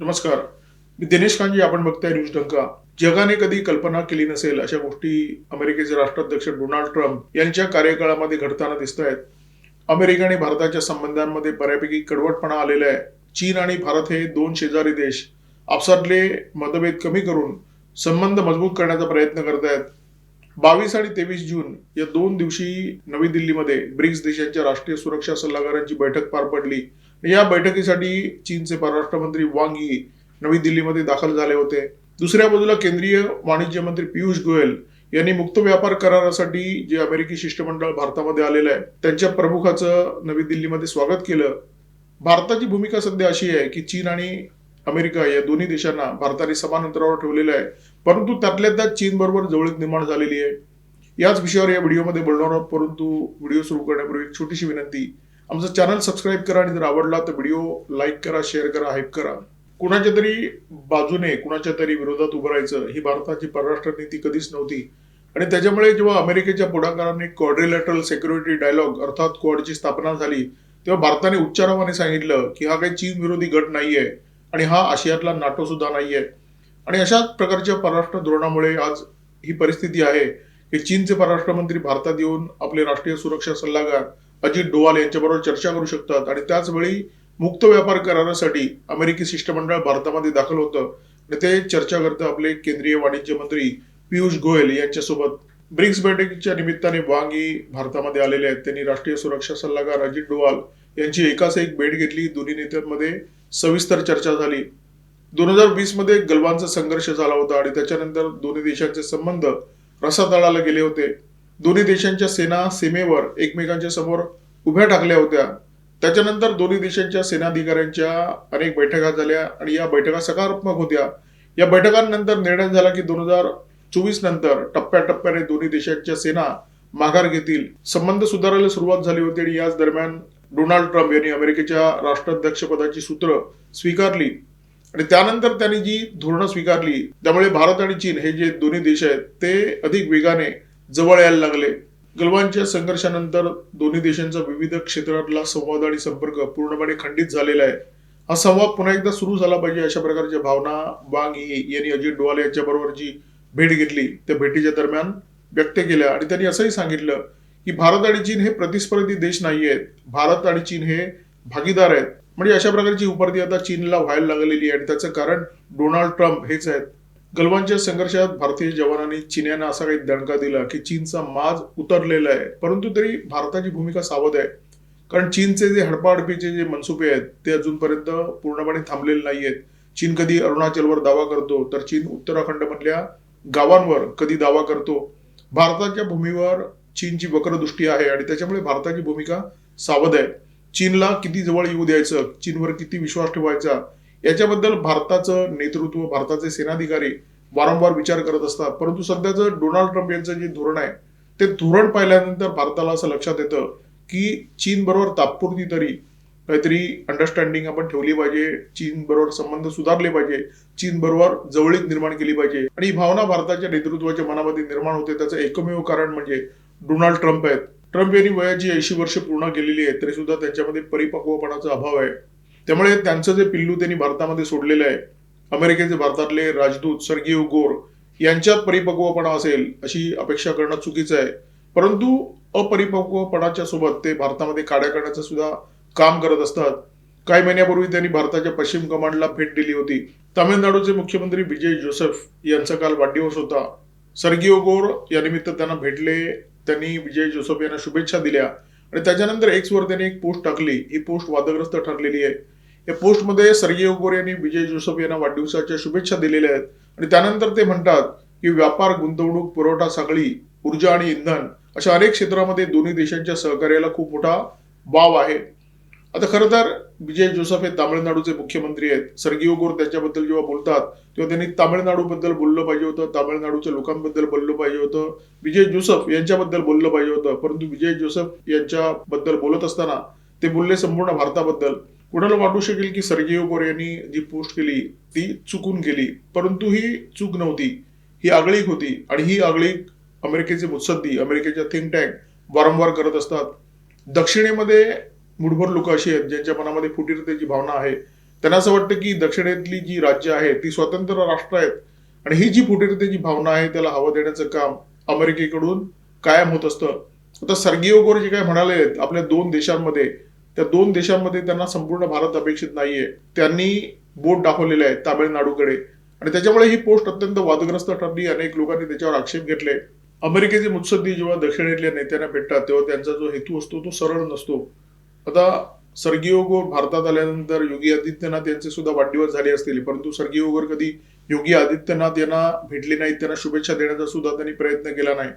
नमस्कार. मी दिनेश कांजी. आपण बघताय न्यूज डंका. जगाने कधी कल्पना केली नसेल अशा गोष्टी अमेरिकेचे राष्ट्राध्यक्ष डोनाल्ड ट्रम्प यांच्या कार्यकाळामध्ये घडताना दिसत आहेत. अमेरिका आणि भारताच्या संबंधांमध्ये बऱ्यापैकी कडवटपणा आलेला आहे. चीन आणि भारत हे दोन शेजारी देश आपसातले मतभेद कमी करून संबंध मजबूत करण्याचा प्रयत्न करत आहेत. 22 आणि 23 जून या 2 दिवशी नवी दिल्लीमध्ये ब्रिक्स देशांच्या राष्ट्रीय सुरक्षा सल्लागारांची बैठक पार पडली. या बैठकीसाठी चीनचे परराष्ट्र मंत्री वांग यी नवी दिल्लीमध्ये दाखल झाले होते. दुसऱ्या बाजूला केंद्रीय वाणिज्य मंत्री पियुष गोयल यांनी मुक्त व्यापार करारासाठी जे अमेरिकी शिष्टमंडळ भारतामध्ये आलेलं आहे त्यांच्या प्रमुखाचं नवी दिल्लीमध्ये स्वागत केलं. भारताची भूमिका सध्या अशी आहे की चीन आणि अमेरिका या दोन्ही देशांना भारताने समान अंतरावर ठेवलेलं आहे, परंतु त्यातल्या त्यात चीन बरोबर जवळीक निर्माण झालेली आहे. याच विषयावर या व्हिडिओमध्ये बोलणार आहोत, परंतु व्हिडिओ सुरू करण्यापूर्वी एक छोटीशी विनंती. आमचं चॅनल सबस्क्राईब करा आणि जर आवडला तर व्हिडिओ लाईक करा, शेअर करा, हाईप करा. कुणाच्या तरी बाजूने कुणाच्या तरी विरोधात उभं राहायचं ही भारताची परराष्ट्र नीती कधीच नव्हती. आणि त्याच्यामुळे जेव्हा अमेरिकेच्या पुढाकाराने क्वाड्रिलॅटरल सिक्युरिटी डायलॉग अर्थात क्वाडची स्थापना झाली तेव्हा भारताने उच्चारावाने सांगितलं की हा काही चीन विरोधी गट नाहीये आणि हा आशियातला नाटो सुद्धा नाहीये. आणि अशाच प्रकारच्या परराष्ट्र धोरणामुळे आज ही परिस्थिती आहे की चीनचे परराष्ट्र मंत्री भारतात येऊन आपले राष्ट्रीय सुरक्षा सल्लागार अजित डोवाल यांच्याबरोबर चर्चा करू शकतात. आणि त्याचवेळी मुक्त व्यापार करारासाठी अमेरिकी शिष्टमंडळ भारतामध्ये दाखल होतं आणि ते चर्चा करतं आपले केंद्रीय वाणिज्य मंत्री पियुष गोयल यांच्यासोबत. ब्रिक्स बैठकीच्या निमित्ताने वांग यी भारतामध्ये आलेले आहेत. त्यांनी राष्ट्रीय सुरक्षा सल्लागार अजित डोवाल यांची एकाच एक भेट घेतली. दोन्ही नेत्यांमध्ये सविस्तर चर्चा झाली. 2020 मध्ये गलवानचा संघर्ष झाला होता आणि त्याच्यानंतर दोन्ही देशांचे संबंध रसातळाला गेले होते. दोन्ही देशांच्या सेना सीमेवर एकमेकांच्या समोर उभ्या ठाकल्या होत्या. त्याच्यानंतर दोन्ही देशांच्या सेनाधिकाऱ्यांच्या अनेक बैठका झाल्या आणि या बैठका सकारात्मक होत्या. या बैठकांनंतर निर्णय झाला की 2024 नंतर टप्प्याटप्प्याने दोन्ही देशांच्या सेना माघार घेतील. संबंध सुधारायला सुरुवात झाली होती आणि याच दरम्यान डोनाल्ड ट्रम्प यांनी अमेरिकेच्या राष्ट्राध्यक्षपदाची सूत्र स्वीकारली आणि त्यानंतर त्यांनी जी धोरणं स्वीकारली त्यामुळे भारत आणि चीन हे जे दोन्ही देश आहेत ते अधिक वेगाने जवळ यायला लागले. गलवानच्या संघर्षानंतर दोन्ही देशांचा विविध क्षेत्रातला संवाद आणि संपर्क पूर्णपणे खंडित झालेला आहे. हा संवाद पुन्हा एकदा सुरू झाला पाहिजे अशा प्रकारच्या भावना वांग यी यांनी अजित डोवाल यांच्या बरोबर जी भेट घेतली त्या भेटीच्या दरम्यान व्यक्त केल्या. आणि त्यांनी असंही सांगितलं की भारत आणि चीन हे प्रतिस्पर्धी देश नाही आहेत, भारत आणि चीन हे भागीदार आहेत. म्हणजे अशा प्रकारची उपाधी आता चीनला व्हायला लागलेली आहे आणि त्याचं कारण डोनाल्ड ट्रम्प हेच आहेत. गलवानच्या संघर्षात भारतीय जवानांनी चीन्यांना असा काही दणका दिला की चीनचा माज उतरलेला आहे, परंतु तरी भारताची भूमिका सावध आहे. कारण चीनचे जे हडपाहडपीचे जे मनसुबे आहेत ते अजूनपर्यंत पूर्णपणे थांबलेले नाही आहेत. चीन कधी अरुणाचलवर दावा करतो तर चीन उत्तराखंडमधल्या गावांवर कधी दावा करतो. भारताच्या भूमीवर चीनची वक्रदृष्टी आहे आणि त्याच्यामुळे भारताची भूमिका सावध आहे. चीनला किती जवळ येऊ द्यायचं, चीनवर किती विश्वास ठेवायचा याच्याबद्दल भारताचं नेतृत्व, भारताचे सेनाधिकारी वारंवार विचार करत असतात. परंतु सध्याचं डोनाल्ड ट्रम्प यांचं जे धोरण आहे ते धोरण पाहिल्यानंतर भारताला असं लक्षात येतं की चीन बरोबर तात्पुरती तरी काहीतरी अंडरस्टँडिंग आपण ठेवली पाहिजे, चीन बरोबर संबंध सुधारले पाहिजे, चीन बरोबर जवळीक निर्माण केली पाहिजे. आणि ही भावना भारताच्या नेतृत्वाच्या मनामध्ये निर्माण होते. त्याचं एकमेव कारण म्हणजे डोनाल्ड ट्रम्प आहेत. ट्रम्प यांनी वयाची 80 वर्ष पूर्ण केलेली आहे तरी सुद्धा त्यांच्यामध्ये परिपक्वपणाचा अभाव आहे. त्यामुळे त्यांचं जे पिल्लू त्यांनी भारतामध्ये सोडलेलं आहे, अमेरिकेचे भारतातले राजदूत सर्गिओ गोर यांच्यात परिपक्वपणा असेल अशी अपेक्षा करणं चुकीचं आहे. परंतु अपरिपक्वपणाच्या सोबत ते भारतामध्ये काड्या करण्याचं सुद्धा काम करत असतात. काही महिन्यापूर्वी त्यांनी भारताच्या पश्चिम कमांडला भेट दिली होती. तामिळनाडूचे मुख्यमंत्री विजय जोसेफ यांचा काल वाढदिवस होता. सर्गिओ गोर या निमित्त त्यांना भेटले, त्यांनी विजय जोसेफ यांना शुभेच्छा दिल्या आणि त्याच्यानंतर एक्सवर त्यांनी एक पोस्ट टाकली. ही पोस्ट वादग्रस्त ठरलेली आहे. या पोस्टमध्ये सर्गिओ गोर यांनी विजय जोसेफ यांना वाढदिवसाच्या शुभेच्छा दिलेल्या आहेत आणि त्यानंतर ते म्हणतात की व्यापार, गुंतवणूक, पुरवठा साखळी, ऊर्जा आणि इंधन अशा अनेक क्षेत्रामध्ये दोन्ही देशांच्या सहकार्याला खूप मोठा वाव आहे. आता खरं तर विजय जोसेफ हे तामिळनाडूचे मुख्यमंत्री आहेत. सर्गिओ गोर त्यांच्याबद्दल जेव्हा बोलतात तेव्हा त्यांनी तामिळनाडूबद्दल बोललं पाहिजे होतं, तामिळनाडूच्या लोकांबद्दल बोललं पाहिजे होतं, विजय जोसेफ यांच्याबद्दल बोललं पाहिजे होतं. परंतु विजय जोसेफ यांच्याबद्दल बोलत असताना ते बोलले संपूर्ण भारताबद्दल. कुणाला वाटू शकेल की सर्गिओ गोर यांनी जी पोस्ट केली ती चुकून केली, परंतु ही चूक नव्हती, ही आगळीक होती. आणि ही आगळीक अमेरिकेचे मुत्सद्दी, अमेरिकेच्या थिंक टँक वारंवार करत असतात. दक्षिणेमध्ये मुठभर लोक अशी आहेत ज्यांच्या मनामध्ये फुटीरतेची भावना आहे. त्यांना असं वाटतं की दक्षिणेतली जी राज्य आहे ती स्वतंत्र राष्ट्र आहेत आणि ही जी फुटीरतेची भावना आहे त्याला हवं देण्याचं काम अमेरिकेकडून कायम होत असतं. आता सर्गिओ गोर जे काय म्हणाले आपल्या दोन देशांमध्ये, त्या दोन देशांमध्ये त्यांना संपूर्ण भारत अपेक्षित नाहीये. त्यांनी बोट दाखवलेलं आहे तामिळनाडूकडे आणि त्याच्यामुळे ही पोस्ट अत्यंत वादग्रस्त ठरली. अनेक लोकांनी त्याच्यावर आक्षेप घेतले. अमेरिकेचे मुत्सद्दी जेव्हा दक्षिणेतल्या नेत्यांना भेटतात तेव्हा त्यांचा जो हेतू असतो तो सरळ नसतो. आता सर्गिओ गोर भारतात आल्यानंतर योगी आदित्यनाथ यांचे सुद्धा वाढदिवस झाले असतील, परंतु सर्गिओ गोर कधी योगी आदित्यनाथ यांना भेटले नाहीत, त्यांना शुभेच्छा देण्याचा सुद्धा त्यांनी प्रयत्न केला नाही.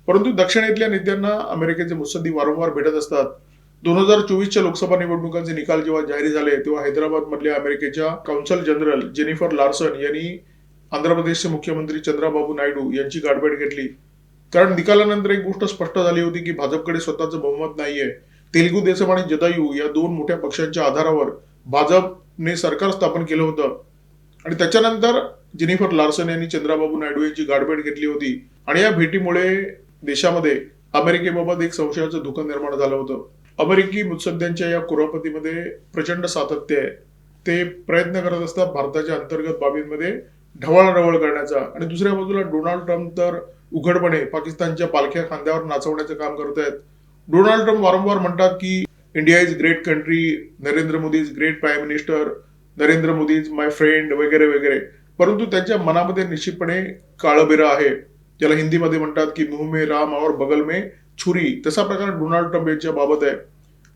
परंतु दक्षिणेतल्या नेत्यांना अमेरिकेचे मुत्सद्दी वारंवार भेटत असतात. 2024च्या लोकसभा निवडणुकांचे निकाल जेव्हा जाहीर झाले तेव्हा हैदराबाद मधल्या अमेरिकेच्या कौन्सल जनरल जेनिफर लार्सन यांनी आंध्र प्रदेशचे मुख्यमंत्री चंद्राबाबू नायडू यांची गाठभेट घेतली. कारण निकालानंतर एक गोष्ट स्पष्ट झाली होती की भाजपकडे स्वतःचं बहुमत नाहीये. तेलुगू देसम आणि जदायू या दोन मोठ्या पक्षांच्या आधारावर भाजपने सरकार स्थापन केलं होतं आणि त्याच्यानंतर जेनिफर लार्सन यांनी चंद्राबाबू नायडू यांची गाठभेट घेतली होती आणि या भेटीमुळे देशामध्ये अमेरिकेबाबत एक संशयाचं धुकं निर्माण झालं होतं. अमेरिकी मुत्सद्द्यांच्या या कुरापतीमध्ये प्रचंड सातत्य आहे. ते प्रयत्न करत असतात भारताच्या अंतर्गत बाबींमध्ये ढवळाढवळ करण्याचा आणि दुसऱ्या बाजूला डोनाल्ड ट्रम्प तर उघडपणे पाकिस्तानच्या पालख्या खांद्यावर नाचवण्याचं काम करत आहेत. डोनाल्ड ट्रम्प वारंवार म्हणतात की India is great country, Narendra Modi is great prime minister, Narendra Modi is my friend वगैरे वगैरे, परंतु त्यांच्या मनामध्ये निश्चितपणे काळबेरा आहे. ज्याला हिंदीमध्ये म्हणतात की मुंह में राम और बगल में छुरी, तसा प्रकार डोनाल्ड ट्रम्प यांच्या बाबत आहे.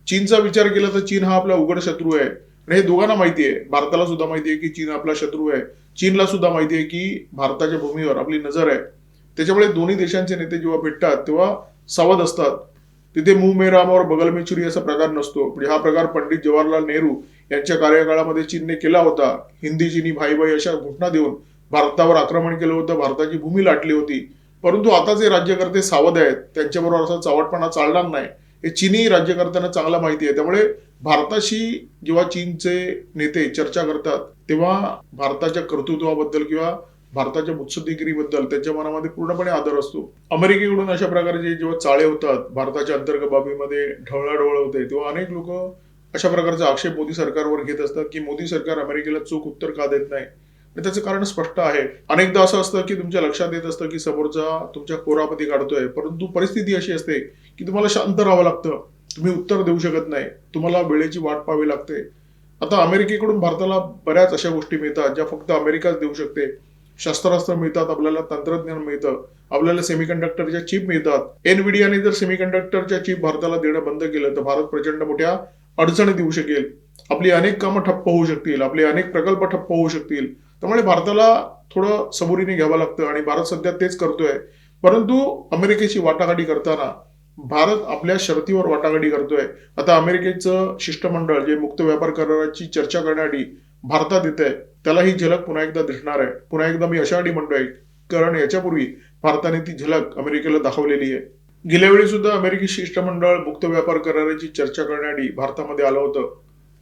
चीनचा विचार केला तर चीन हा आपला उघड शत्रू आहे आणि हे दोघांना माहिती आहे. भारताला सुद्धा माहिती आहे की चीन आपला शत्रू आहे. चीनला सुद्धा माहिती आहे की भारताच्या भूमीवर आपली नजर आहे. त्याच्यामुळे दोन्ही देशांचे नेते जेव्हा भेटतात तेव्हा सावध असतात. तिथे मुंह में राम और बगल में छुरी असा प्रकार नसतो. म्हणजे हा प्रकार पंडित जवाहरलाल नेहरू यांच्या कार्यकाळामध्ये चीनने केला होता. हिंदी चीनी भाई भाई अशा घोषणा देऊन भारतावर आक्रमण केलं होतं, भारताची भूमी लाटली होती. परंतु आता जे राज्यकर्ते सावध आहेत त्यांच्याबरोबर असा चावटपणा चालणार नाही हे चीनी राज्यकर्त्यांना चांगला माहिती आहे. त्यामुळे भारताशी जेव्हा चीनचे नेते चर्चा करतात तेव्हा भारताच्या कर्तृत्वाबद्दल किंवा भारताच्या मुत्सद्दीगिरीबद्दल त्यांच्या मनामध्ये पूर्णपणे आदर असतो. अमेरिकेकडून अशा प्रकारचे जेव्हा चाळे होतात, भारताच्या अंतर्गत बाबीमध्ये ढवळाढवळ होते, तेव्हा अनेक लोक अशा प्रकारचा आक्षेप मोदी सरकारवर घेत असतात की मोदी सरकार अमेरिकेला चोख उत्तर का देत नाही. आणि त्याचं कारण स्पष्ट आहे. अनेकदा असं असतं की तुमच्या लक्षात येत असतं की समोरचा तुमच्या कोरापती काढतोय, परंतु परिस्थिती अशी असते की तुम्हाला शांत राहावं लागतं. तुम्ही उत्तर देऊ शकत नाही, तुम्हाला वेळेची वाट पाहावी लागते. आता अमेरिकेकडून भारताला बऱ्याच अशा गोष्टी मिळतात ज्या फक्त अमेरिकाच देऊ शकते. शस्त्रास्त्र मिळतात, आपल्याला तंत्रज्ञान मिळतं, आपल्याला सेमीकंडक्टरच्या चिप मिळतात. एनव्हिडियाने जर सेमीकंडक्टरच्या चिप भारताला देणं बंद केलं तर भारत प्रचंड मोठ्या अडचणी देऊ शकेल. आपली अनेक कामं ठप्प होऊ शकतील, आपले अनेक प्रकल्प ठप्प होऊ शकतील. त्यामुळे भारताला थोडं सबुरीने घ्यावं लागतं आणि भारत सध्या तेच करतोय. परंतु अमेरिकेची वाटाघाटी करताना भारत आपल्या शर्तीवर वाटाघाटी करतोय. आता अमेरिकेचं शिष्टमंडळ जे मुक्त व्यापार कराराची चर्चा करण्यासाठी भारतात येत आहे त्याला ही झलक पुन्हा एकदा दिसणार आहे. पुन्हा एकदा मी अशासाठी म्हणतोय कारण याच्यापूर्वी भारताने ती झलक अमेरिकेला दाखवलेली आहे. गेल्या वेळी सुद्धा अमेरिकी शिष्टमंडळ मुक्त व्यापार कराराची चर्चा करण्यासाठी भारतामध्ये आलं होतं,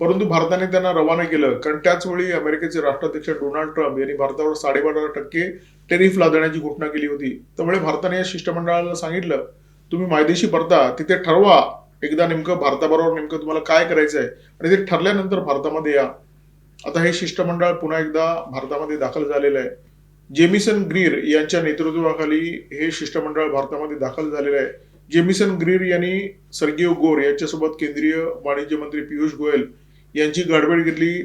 परंतु भारताने त्यांना रवाना केलं. कारण त्याच वेळी अमेरिकेचे राष्ट्राध्यक्ष डोनाल्ड ट्रम्प यांनी भारतावर 12.5% टेरिफ लादण्याची घोषणा केली होती. त्यामुळे भारताने या शिष्टमंडळाला सांगितलं तुम्ही मायदेशी परता, तिथे ठरवा एकदा नेमकं भारताबरोबर नेमकं तुम्हाला काय करायचं आहे आणि ते ठरल्यानंतर भारतामध्ये या. आता हे शिष्टमंडळ पुन्हा एकदा भारतामध्ये दाखल झालेलं आहे. जेमिसन ग्रीर यांच्या नेतृत्वाखाली हे शिष्टमंडळ भारतामध्ये दाखल झालेलं आहे. जेमिसन ग्रीर यांनी सर्गिओ गोर यांच्यासोबत केंद्रीय वाणिज्य मंत्री पियुष गोयल यांची गाठभेट घेतली,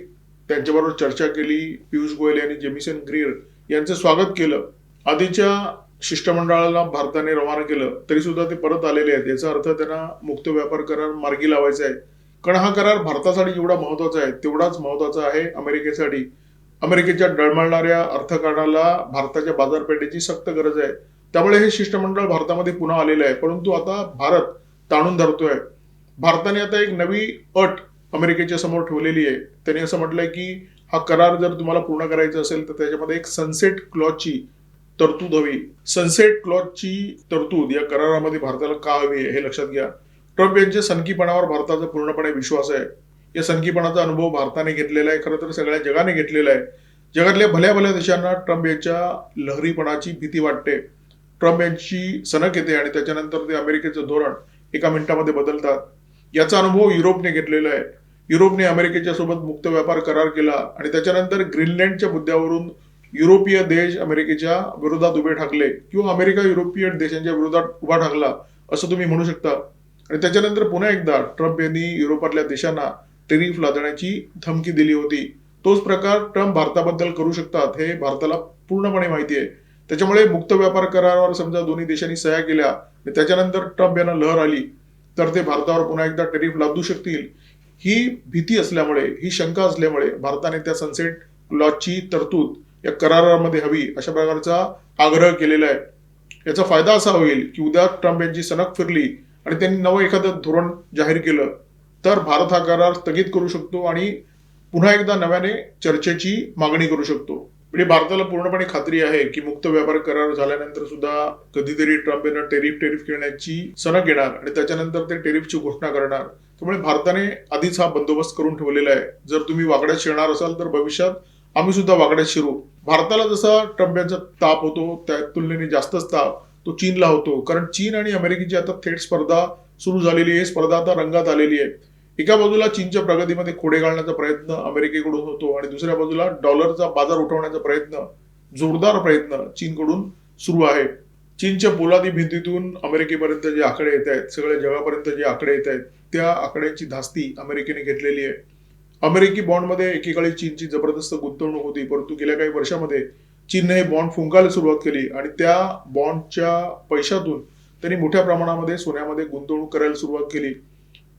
त्यांच्याबरोबर चर्चा केली. पियुष गोयल यांनी जेमिसन ग्रीर यांचं स्वागत केलं. आधीच्या शिष्टमंडळाला भारताने रवाना केलं तरी सुद्धा ते परत आलेले आहेत. याचा अर्थ त्यांना मुक्त व्यापार करार मार्गी लावायचा आहे. कारण हा करार भारतासाठी जेवढा महत्वाचा आहे तेवढाच महत्वाचा आहे अमेरिकेसाठी. अमेरिकेच्या डळमळणाऱ्या अर्थकारणाला भारताच्या बाजारपेठेची सक्त गरज आहे. त्यामुळे हे शिष्टमंडळ भारतामध्ये पुन्हा आलेलं आहे. परंतु आता भारत ताणून धरतोय. भारताने आता एक नवी अट अमेरिकेच्या समोर ठेवलेली आहे. त्यांनी असं म्हटलंय की हा करार जर तुम्हाला पूर्ण करायचा असेल तर त्याच्यामध्ये एक सनसेट क्लॉजची तरतूद हवी. सनसेट क्लॉजची तरतूद या करारामध्ये भारताला का हवी आहे हे लक्षात घ्या. ट्रम्प यांच्या सनकीपणावर भारताचा पूर्णपणे विश्वास आहे. या सनकीपणाचा अनुभव भारताने घेतलेला आहे, खरं तर सगळ्या जगाने घेतलेला आहे. जगातल्या भल्या भल्या देशांना ट्रम्प यांच्या लहरीपणाची भीती वाटते. ट्रम्प यांची सनक येते आणि त्याच्यानंतर ते अमेरिकेचं धोरण एका मिनिटामध्ये बदलतात. याचा अनुभव युरोपने घेतलेला आहे. युरोपने अमेरिकेच्या सोबत मुक्त व्यापार करार केला आणि त्याच्यानंतर ग्रीनलँडच्या मुद्द्यावरून युरोपीय देश अमेरिकेच्या विरोधात उभे ठाकले किंवा अमेरिका युरोपीय देशांच्या विरोधात उभा ठाकला असं तुम्ही म्हणू शकता. आणि त्याच्यानंतर पुन्हा एकदा ट्रम्प यांनी युरोपातल्या देशांना टेरिफ लादण्याची धमकी दिली होती. तोच प्रकार ट्रम्प भारताबद्दल करू शकतात हे भारताला पूर्णपणे माहिती आहे. त्याच्यामुळे मुक्त व्यापार करारावर समजा दोन्ही देशांनी सह्या केल्या आणि त्याच्यानंतर ट्रम्प यांना लहर आली तर ते भारतावर पुन्हा एकदा टेरिफ लादू शकतील. ही भीती असल्यामुळे, ही शंका असल्यामुळे भारताने त्या सनसेट क्लॉजची तरतूद या करारामध्ये हवी अशा प्रकारचा आग्रह केलेला आहे. याचा फायदा असा होईल की उद्या ट्रम्प यांची सनक फिरली आणि त्यांनी नवं एखादं धोरण जाहीर केलं तर भारत हा करार स्थगित करू शकतो आणि पुन्हा एकदा नव्याने चर्चेची मागणी करू शकतो. म्हणजे भारताला पूर्णपणे खात्री आहे की मुक्त व्यापार करार झाल्यानंतर सुद्धा कधीतरी ट्रम्प यांना टेरिफ खेळण्याची सनक येणार आणि त्याच्यानंतर ते टेरिफची घोषणा करणार. त्यामुळे भारताने आधीच हा बंदोबस्त करून ठेवलेला आहे. जर तुम्ही वाकड्यात शिरणार असाल तर भविष्यात आम्ही सुद्धा वाकड्यात शिरू. भारताला जसा ट्रम्प यांचा ताप होतो त्या तुलनेने जास्तच ताप तो चीनला होतो. कारण चीन आणि अमेरिकेची आता थेट स्पर्धा सुरू झालेली आहे. स्पर्धा आता रंगात आलेली आहे. एका बाजूला चीनच्या प्रगतीमध्ये खोडे घालण्याचा प्रयत्न अमेरिकेकडून होतो आणि दुसऱ्या बाजूला डॉलरचा बाजार उठवण्याचा प्रयत्न, जोरदार प्रयत्न चीनकडून सुरू आहे. चीनच्या पोलादी भिंतीतून अमेरिकेपर्यंत जे आकडे येत आहेत, सगळ्या जगापर्यंत जे आकडे येत आहेत, त्या आकड्यांची धास्ती अमेरिकेने घेतलेली आहे. अमेरिकी बॉन्डमध्ये एकेकाळी चीनची जबरदस्त गुंतवणूक होती, परंतु गेल्या काही वर्षामध्ये चीनने हे बॉन्ड फुंकायला सुरुवात केली आणि त्या बॉन्डच्या पैशातून त्यांनी मोठ्या प्रमाणामध्ये सोन्यामध्ये गुंतवणूक करायला सुरुवात केली.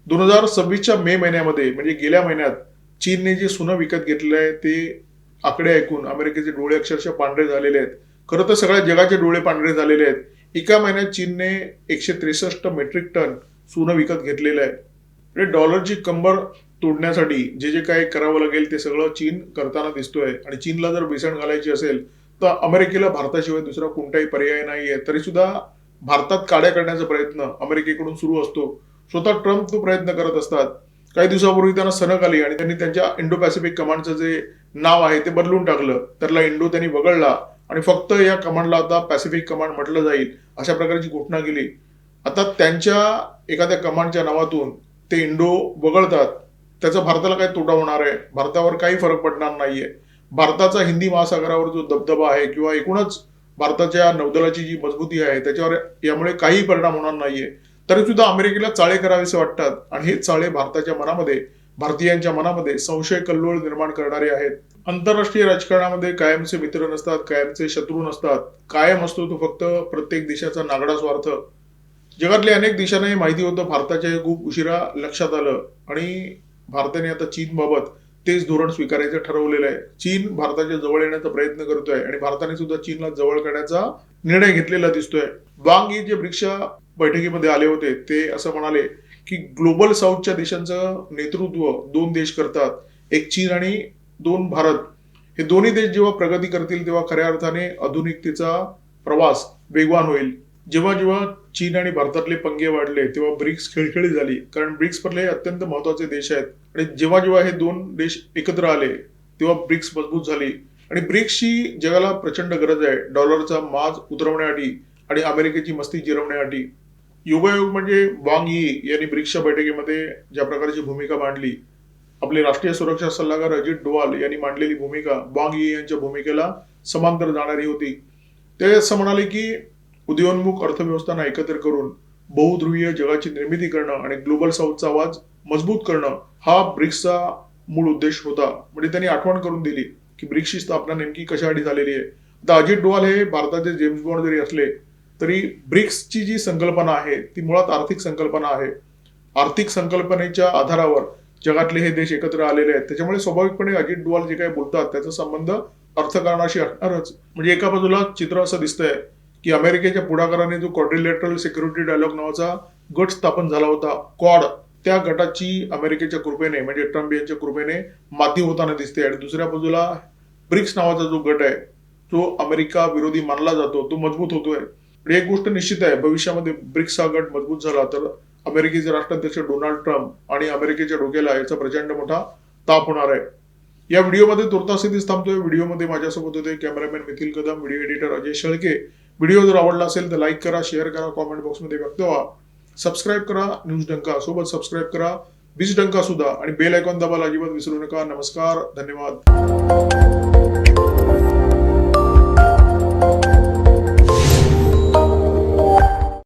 2026च्या मे महिन्यामध्ये म्हणजे गेल्या महिन्यात चीनने जे सोनं विकत घेतलं आहे ते आकडे ऐकून अमेरिकेचे डोळे अक्षरशः पांढरे झालेले आहेत. खरं तर सगळ्या जगाचे डोळे पांढरे झालेले आहेत. एका महिन्यात चीनने 163 मेट्रिक टन सोनं विकत घेतलेलं आहे. म्हणजे डॉलरची कंबर तोडण्यासाठी जे जे काही करावं लागेल ते सगळं चीन करताना दिसतोय. आणि चीनला जर बेसन घालायची असेल तर अमेरिकेला भारताशिवाय दुसरा कोणताही पर्याय नाहीये. तरी सुद्धा भारतात काड्या करण्याचा प्रयत्न अमेरिकेकडून सुरू असतो. स्वतः ट्रम्प तो प्रयत्न करत असतात. काही दिवसापूर्वी त्यांना सनक आली आणि त्यांनी त्यांच्या इंडो पॅसिफिक कमांडचं जे नाव आहे ते बदलून टाकलं. त्याला इंडो त्यांनी वगळला आणि फक्त या कमांडला आता पॅसिफिक कमांड म्हटलं जाईल अशा प्रकारची घोषणा केली. आता त्यांच्या एखाद्या कमांडच्या नावातून ते इंडो वगळतात, त्याचा भारताला काय तोटा होणार आहे? भारतावर काही फरक पडणार नाहीये. भारताचा हिंदी महासागरावर जो दबदबा आहे किंवा एकूणच भारताच्या नौदलाची जी मजबूती आहे त्याच्यावर यामुळे काही परिणाम होणार नाहीये. तरी सुद्धा अमेरिकेला चाळे करावेसे वाटतात आणि हे चाळे भारताच्या मनामध्ये, भारतीयांच्या मनामध्ये संशय कल्लोळ निर्माण करणारे आहेत. आंतरराष्ट्रीय राजकारणामध्ये कायमचे मित्र नसतात, कायमचे शत्रू नसतात. कायम असतो तो फक्त प्रत्येक देशाचा नागडा स्वार्थ. जगातल्या अनेक देशांना माहिती होतं, भारताच्या हे खूप उशिरा लक्षात आलं आणि भारताने आता चीनबाबत तेच धोरण स्वीकारायचं ठरवलेलं आहे. चीन भारताच्या जवळ येण्याचा प्रयत्न करतोय आणि भारताने सुद्धा चीनला जवळ करण्याचा निर्णय घेतलेला दिसतोय. वांग ही जे ब्रिक्सच्या बैठकीमध्ये आले होते ते असं म्हणाले की ग्लोबल साऊथच्या देशांचं नेतृत्व 2 देश करतात, एक चीन आणि 2 भारत. हे दोन्ही देश जेव्हा प्रगती करतील तेव्हा खऱ्या अर्थाने आधुनिकतेचा प्रवास वेगवान होईल. जेव्हा जेव्हा चीन आणि भारतातले पंगे वाढले तेव्हा ब्रिक्स खिळखिळी झाली, कारण ब्रिक्समधले अत्यंत महत्वाचे देश आहेत. आणि जेव्हा जेव्हा हे 2 देश एकत्र आले तेव्हा ब्रिक्स मजबूत झाली आणि ब्रिक्सची जगाला प्रचंड गरज आहे डॉलरचा माज उतरवण्यासाठी आणि अमेरिकेची मस्ती जिरवण्यासाठी. योगायोग म्हणजे वांग यी यांनी ब्रिक्सच्या बैठकीमध्ये ज्या प्रकारची भूमिका मांडली, आपले राष्ट्रीय सुरक्षा सल्लागार अजित डोवाल यांनी मांडलेली भूमिका वांग यी यांच्या भूमिकेला समांतर जाणारी होती. ते असं म्हणाले की उदयोन्मुख अर्थव्यवस्थांना एकत्र करून बहुध्रुवीय जगाची निर्मिती करणं आणि ग्लोबल साऊथचा आवाज मजबूत करणं हा ब्रिक्सचा मूळ उद्देश होता. म्हणजे त्यांनी आठवण करून दिली की ब्रिक्सची स्थापना नेमकी कशासाठी झालेली आहे. आता अजित डोवाल हे भारताचे जेम्स बॉन्ड जरी असले तरी ब्रिक्सची जी संकल्पना आहे ती मुळात आर्थिक संकल्पना आहे. आर्थिक संकल्पनेच्या आधारावर जगातले हे देश एकत्र आलेले आहेत. त्याच्यामुळे स्वाभाविकपणे अजित डोवाल जे काही बोलतात त्याचा संबंध अर्थकारणाशी असणारच. म्हणजे एका बाजूला चित्र असं दिसतंय की अमेरिकेच्या पुढाकाराने जो क्वाड्रिलॅटरल सिक्युरिटी डायलॉग नावाचा गट स्थापन झाला होता, क्वाड, त्या गटाची अमेरिकेच्या कृपेने म्हणजे ट्रम्प यांच्या कृपेने माती होताना दिसते. आणि दुसऱ्या बाजूला ब्रिक्स नावाचा जो गट आहे तो अमेरिका विरोधी मानला जातो, तो मजबूत होतोय. एक गोष्ट निश्चित आहे, भविष्यामध्ये ब्रिक्स हा गट मजबूत झाला तर अमेरिकेचे राष्ट्राध्यक्ष डोनाल्ड ट्रम्प आणि अमेरिकेच्या डोक्याला याचा प्रचंड मोठा ताप होणार आहे. या व्हिडिओमध्ये तुर्तास इथेच थांबतोय. व्हिडिओमध्ये माझ्यासोबत होते cameraman methyl Kadam, video editor Ajay Shelke. Video जर आवडला असेल तर लाईक करा, शेअर करा, कॉमेंट बॉक्समध्ये व्यक्त व्हा. सबस्क्राईब करा न्यूज डंका सोबत, सबस्क्राईब करा वीज डंका सुद्धा आणि बेल आयकॉन दाबायला अजिबात विसरू नका. नमस्कार, धन्यवाद.